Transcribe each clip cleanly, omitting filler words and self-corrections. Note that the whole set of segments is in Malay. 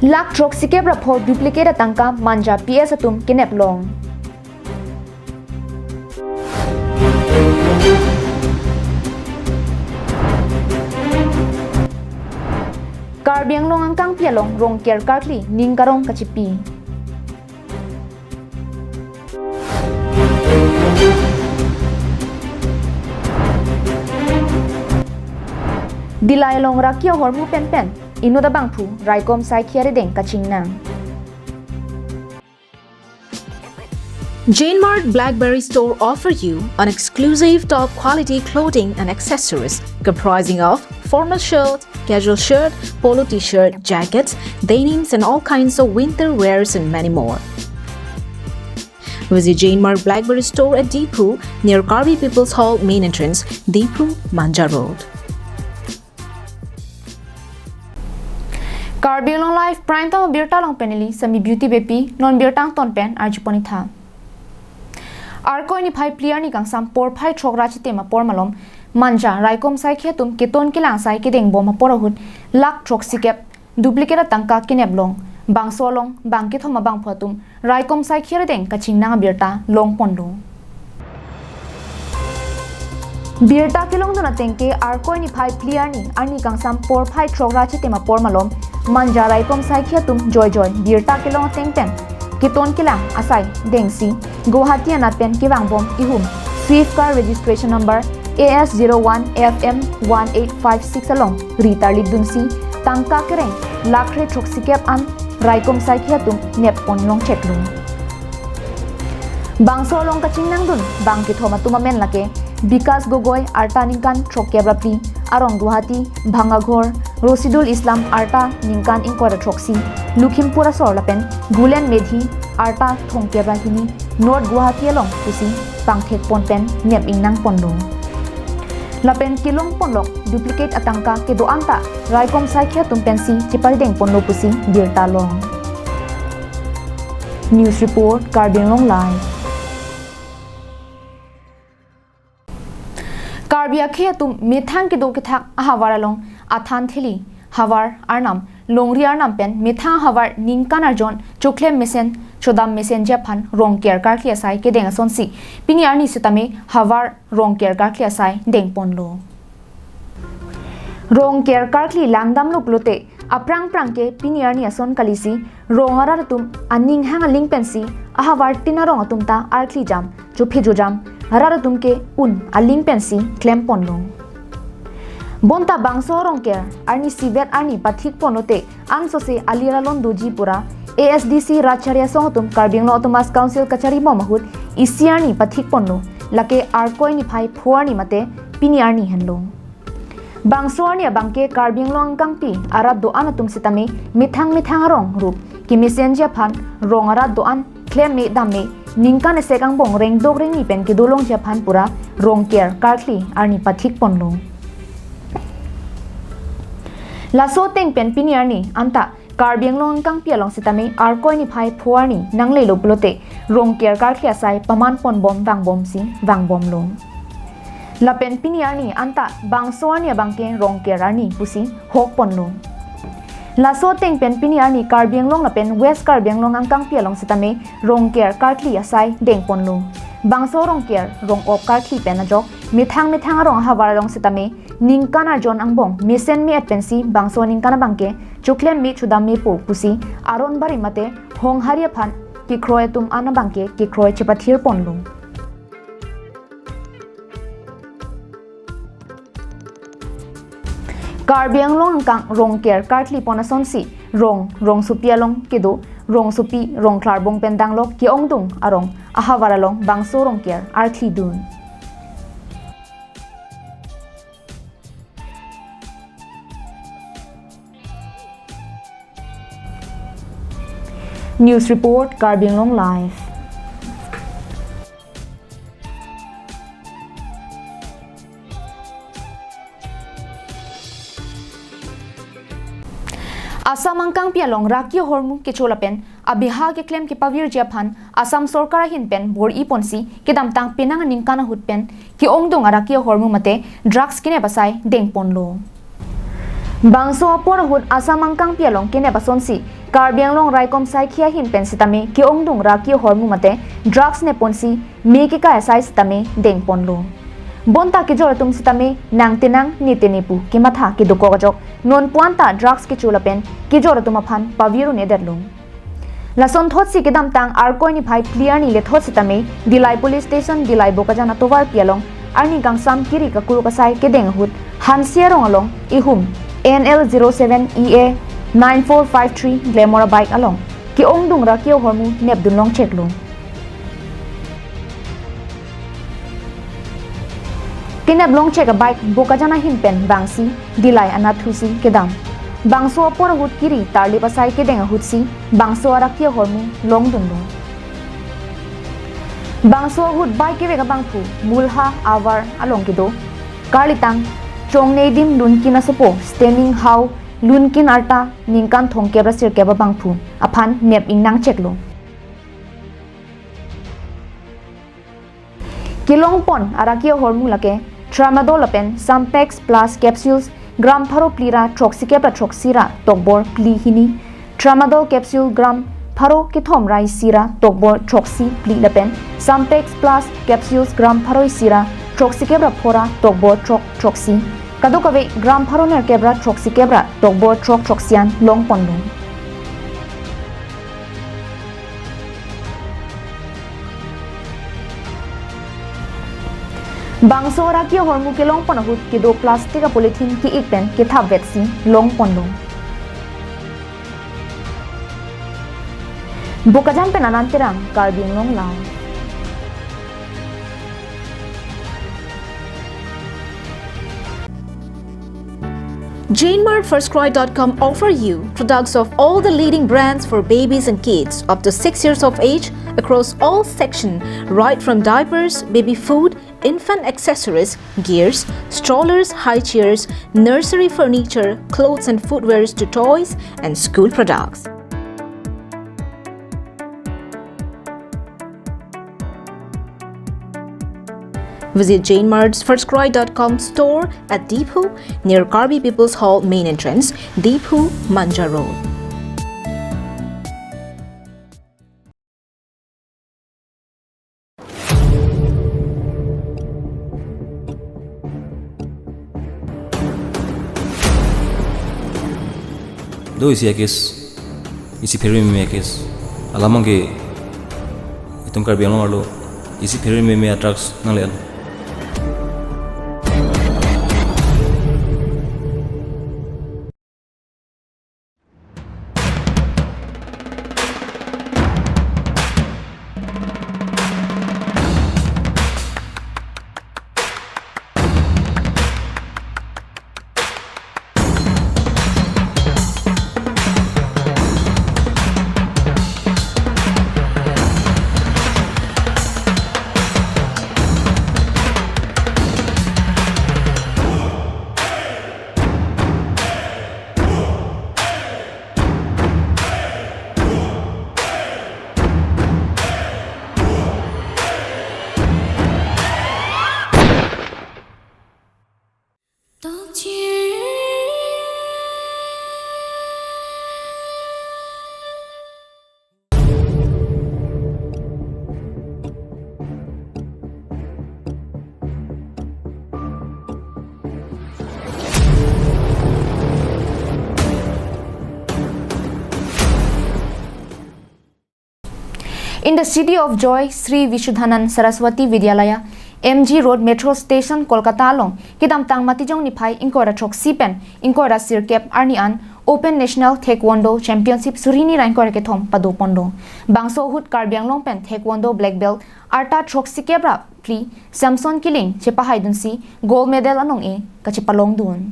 Lak trok sikep rapho duplicate tangka manja PS atum kinep long. Karbiang long angkang pialong rong kier karkli ning karong kacipi. Dilay long rakyo hormu pen ino da bangpu raikom sai kiare deng kaching nang. Jane Mart Blackberry Store offer you an exclusive top quality clothing and accessories comprising of formal shirt, casual shirt, polo t-shirt, jackets, denims and all kinds of winter wears and many more. Visit Jane Mart Blackberry Store at Deepu near Karbi People's Hall main entrance, Deepu, Manja Road. Karbiang long life prime time birta long penili sami beauty bepi non birtang ton pen arjuponi tha. Arko ni phai player ni kang sam por phai chokra chite ma por malom manja raikom sai khetum keton kilang sai ke deng bom por hut lak chok sikep duplicate tangka kinep long bangso long bangke thoma bang phatum raikom sai khere deng kaching nang birta long pondo birta kilong dona tengke arko ni phai player ni ani kang sam por phai chokra chite ma por malom manja raikom sai khetum joy birta kilong tengten Kiton kilang asai dengsi Guwahati anat pen kiwang bom ihum Swift car registration number AS01FM1856 along Rita Lidunsi Tangka kereng Lakre Troksikep an Raikom Saikiatum Nepon long cheklung Bangso long kaching nang dun Bang kithoma tumamen lake Bikas Gogoy Arta Ningkan Trokebrapi Arong Guwahati Bhangaghor Rosidul Islam Arta Ningkan Inkora Troksi Lukhimpura Sorlapen Gulen Medhi Arta Thongkebrahini North Guwahati along Pusi Pangthek Ponpen Nep Ingnang Ponlo Lapen Kilong Ponlok Duplicate Atangka Kedo Anta Raikom Saikia Tumpensi Chiparideng Ponlo Pusi Birta Long News Report Karbiang Long Live Karbia Khiatum Mithang Kedo Kithak Ahawaralong Athan Thili Havar Arnam Longri Arnam Pen Mithang Havar Ningkan Arjon Choklem Mesen Chodam Mesen Japan Rong Kier Karklia Sai Kedeng Sonsi Pini Arni Sitame Havar Rong Kier Karklia Sai Deng Ponlo Rong Kier Karkli Langdam Luplote Aprang Prangke Pini Arni Ason Kalisi Rong Araratum Aning Hang Ling Pensi Ahavar Tina Rong Atumta Arkli Jam Chuphijo Jam Araratum ke Un Aling Pensi Klem Ponlo Bonta Bangso Rong Kier Arni Sivet Arni Pathik Ponote Ansose Aliralon Doji Pura ASDC Racharya Songotum Karbiang Lo Automas Council Kachari Momahut Isiarni Pathik Ponlo Lake Arkoi ni Phai Phuarni Mate Piniarni Henlo Bangsoarni Abangke Karbiang Lo Angkang Pi Arab Doan Atum Sitame Mithang Rong Rup Kimisen Japan Rong Arab Doan Klem Me Dame Ningkan Sekang Bong Reng Dog Reng Ni Pen Kidolong Japan Pura Rong Kier Karkli Arni Pathik Ponlo Laso Teng Pen Piniarni Anta Karbiang Lo Angkang Pialong Sitame Arkoi ni Phai Phuarni Nangle Lo Plote Rong Kier Karklia Sai Paman Pon Bom Wang Bom Si Wang Bom Lo Lapen Piniarni Anta Bangsoarni Abangke Rong Kier Arni Pusi Hok Pon Lo Laso Teng Pen Piniarni Karbiang Long Lapen West Karbiang Lo Angkang Pialong Sitame Rong Kier Karkli Asai Deng Pon Lo Bangso Rong Kier Rong Op Karkli Penajok Mithang Rong Havar Long Sitame Ningkan Arjon Angbong Mesen Mi Atpensi Bangso Ningkan Abangke Chuklem Mi Chudam Mi Po Pusi Aron Bari Mate Hong Haria Phan Ki Kroe Tum Anabangke Ki Kroe Chipathir Ponlo Karbiang Long Angkang Rong Kier Karkli Ponasonsi Rong Supialong Kedo Rong Supi Rong Klarbong Pendanglok Ki Ongdung Arong Ahawaralong Bangso Rong Kier Arkli Dun News Report Karbiang Long Live Asam Angkang Pialong Rakyo Hormu Kecholapen Abiha ke claim ki Pavir Japan Asam Sorkara Hinpen Bor Iponsi Kidamtang Pinang Ningkana Hutpen Ki Ongdong Arakyo Hormu Mate Drugs Kine Basai Deng Ponlo Bangso Porahut Asam Angkang Pialong Kine Basonsi Karbiang long rai kom sai khia hin pen sitame ki ong dung ra ki hormu mate drugs ne ponsi me ki ka sai sitame deng ponlo bonta ki jor tum sitame nang tinang ni tenipu ki matha ki duko gajok non puanta drugs ki chulapen ki jor tum aphan paviru ne derlung lason thot si kedam tang arkoi ni phai clear ni le thot sitame dilai police station dilai bokajana towar pialong arni gangsam kiri ka kuru ka sai ke deng hut hansiarong along ihum NL 07EA 9453 Glamour bike along ki ong dung ra kio hormu nep dun long check lo kinep long check a bike boka jana hin pen bangsi dilai anathusi kedam bangso por hut kiri tarli pasai ke deng hut si bangso ara kio hormu long dun lo bangso hut bike ke vega bangphu mulha awar along kido karlitang chongnei dim lun kina sopo stemming how lunkin arta ningkan thongkebra sirkeba bangphu aphan map ingnang cheklo kilong pon arakio hormulake tramadol pen sampex plus capsules gram pharo plira troxicebra troxira tokbor pli hini tramadol capsule gram pharo kithom rai sira tokbor troxi pli lapen sampex plus capsules gram pharo sira troxicebra phora tokbor troxi Kadokave gram pharoner kebra troxi kebra tokbo troxian long pondung bangsora ki hormu ke long ponahut ki do plastic polythene ki ikpen ki tha vetsi long pondung bokajam penanantirang karbing long lao JaneMartFirstCry.com offer you products of all the leading brands for babies and kids up to 6 years of age across all sections, right from diapers, baby food, infant accessories, gears, strollers, high chairs, nursery furniture, clothes and footwears to toys and school products. Visit JaneMartFirstCry.com store at Deephu near Karbi People's Hall main entrance, Deephu, Manja Road. Do isi akis isi pheri me akis alamang ke itum Karbi ang lo isi pheri me attracts nang le In the city of joy, Sri Vishudhanan Saraswati Vidyalaya, MG Road Metro Station, Kolkata long, kidam tang matijong nipai inkora chok sipen, inkora sirkep arnian, Open National Taekwondo Championship Surini Rankor Ketom Padopondo, Bangso Hut Karbiang long pen Taekwondo Black Belt, Arta Chok Sikebra, Pli, Samson Killing, Chepa Haidunsi, Gold Medal anong e, Kachipalong dun.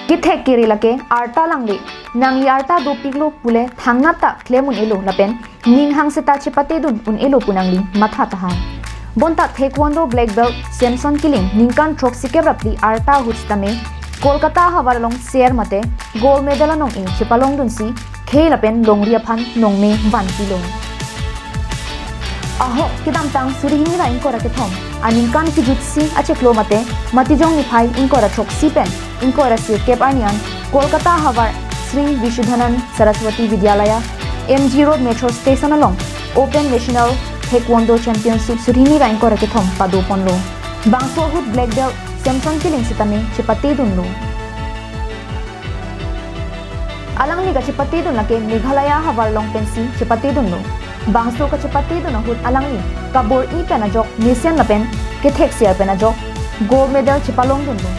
Kithek kiri lake arta langli nang yarta do piglo pule thangnata klemun elo lapen ning hang seta chipate dun un elo punangli matha tahan bonta taekwondo black belt Samson Killing ningkan troxike rapli arta hustame Kolkata hawaralong share mate gold medal anong e chipalong dun si khel lapen longria phan nongme banti long aho kidam tang surini ra inkora ke thom aningkan ki jutsi acheklo mate matijong ni phai inkora troxi pen inkorasi kep anian Kolkata Havar Sri Vishudhanan Saraswati Vidyalaya MG Road Metro Station along Open National Taekwondo Championship Surini ra inkoraki thom padu ponlo bangso hut black belt Samson Kiling sitame chipati dunlo alang ni ka chipati dun lake Meghalaya Havar long pensi chipati dunlo bangso ka chipati dun hut alang ni kabor I penajok mission lapen ke thexia penajok gold medal chipalong dunlo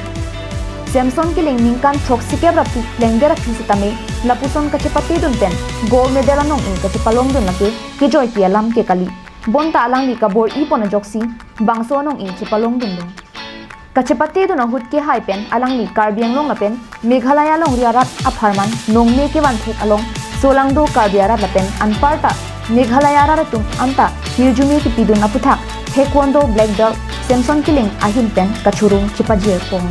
Samson Kiling ningkan troksike rapi lengger rakhi sitame lapuson ka chipati dun pen gold medal anong I ka chipalong dun lake ki joy ki alam ke kali bonta alang ni kabor I ponajok si bangso anong I chipalong dunlo Kachipati do na hut ke hai pen alang ni Karbiang long lapen Meghalaya long riarat apharman nongme ke wan thek along solang do Karbiarat lapen anparta Meghalaya ratum anta hirjumi ki pidun aputha taekwondo black belt Samson Kiling ahin pen kachurung chipajir pong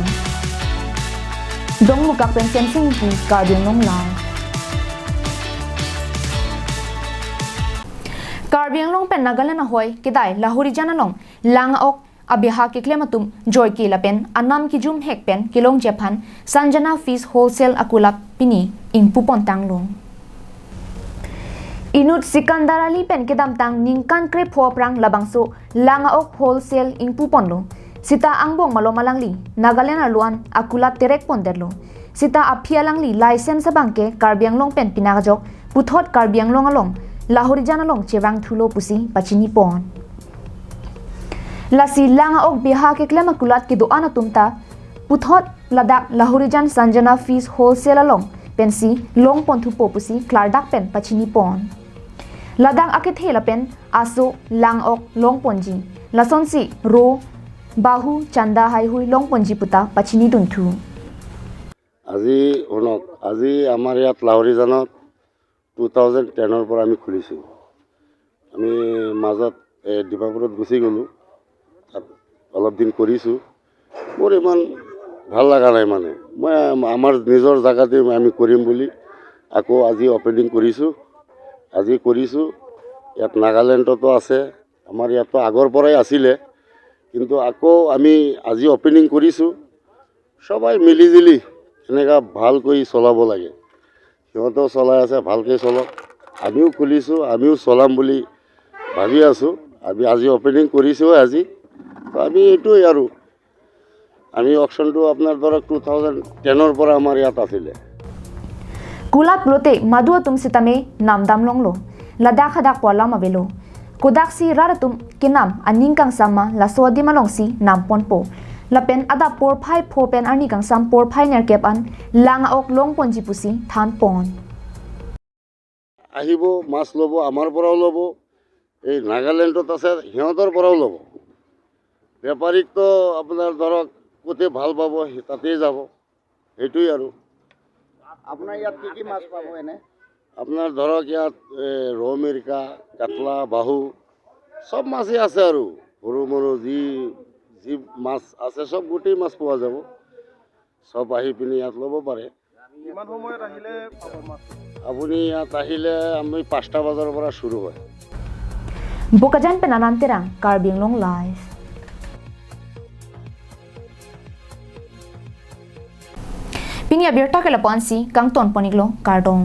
dong muka pen sensing ki Karbiang long lai Karbiang long pen Nagaland ahoy kidai lahori jana long langa ok Abiha ki klematum joy ki lapen anam ki jum hek pen kilong Japan Sanjana Fish Wholesale akulap pini ingpu pontang long Inut Sikandar Ali pen kedam tang ningkan kre phoprang labangso langa ok wholesale ingpu ponlo sita angbong malomalangli Nagaland aluan akulap terek ponderlo sita aphialangli license bangke Karbiang long pen pinagajok puthot Karbiang long along Lahorijan along chewang thulo pusi pachini pon Lasi langa ok biha ke klema kulat ki doana tumta puthot ladak Lahorijan Sanjana Fish Wholesale along pensi long pon thu popusi klardak pen pachini pon ladak ake thela pen aso lang ok long ponji lasonsi ro bahu chanda hai hui long ponji puta pachini dunthu আজি আমাৰ ইয়াত Lahorijanত 2010 পৰা আমি খুলিছো আমি মাজত ডিমাপুৰত গুছি গলো অলপ দিন কৰিছো মোৰ ইমান ভাল লাগা নাই মানে মই আমাৰ নিজৰ জাগাতে আমি কৰিম বুলি আকৌ আজি ওপেনিং কৰিছো ইয়াত নাগালেণ্ডতো আছে আমাৰ ইয়াতো আগৰ পৰাই আছিলে কিন্তু আকৌ আমি আজি ওপেনিং কৰিছো সবাই মিলিজুলি এনেকা ভালকৈ চলাব লাগে সিহঁতেও চলাই আছে ভালকৈ চলক আমিও খুলিছো আমিও চলাম বুলি ভাবি আছো আমি আজি ওপেনিং কৰিছো আজি আমি এইটোই আৰু আমি অকশনটো আপোনাৰ ধৰক 2010 পৰা আমাৰ ইয়াত আছিলে Kulat blote madua tum sitame namdam longlo ladak hadak wala mabelo kodak si raratum kinam aning kang sama la sodi malongsi nam ponpo lapen ada por phai pho pen ani kang sam por phai ner kep an langa ok long ponji pusi than pon আহিব মাছ লব আমাৰ পৰাও লব এই নাগালেণ্ডত আছে সিহঁতৰ পৰাও লব বেপাৰীক তো আপোনাৰ ধৰক কোতে ভাল পাব তাতেই যাব এইটোই আৰু আপোনাৰ ইয়াত কি মাছ পাব এনে আপোনাৰ ধৰক ইয়াত ৰৌ মিৰিকা কাটলা বাহু সব মাছই আছে আৰু সৰু মৰু যি মাছ আছে সব গোটেই মাছ পোৱা যাব সব আহি পিনি ইয়াত ল'ব পাৰে কিমান সময়ত আহিলে পাব মাছ আপুনি ইয়াত আহিলে আমি 5টা বজাৰ পৰা শুরু হয় Bukajan penananterang Karbiang long live Pinia birta kala ponsi kang ton poniglo kardong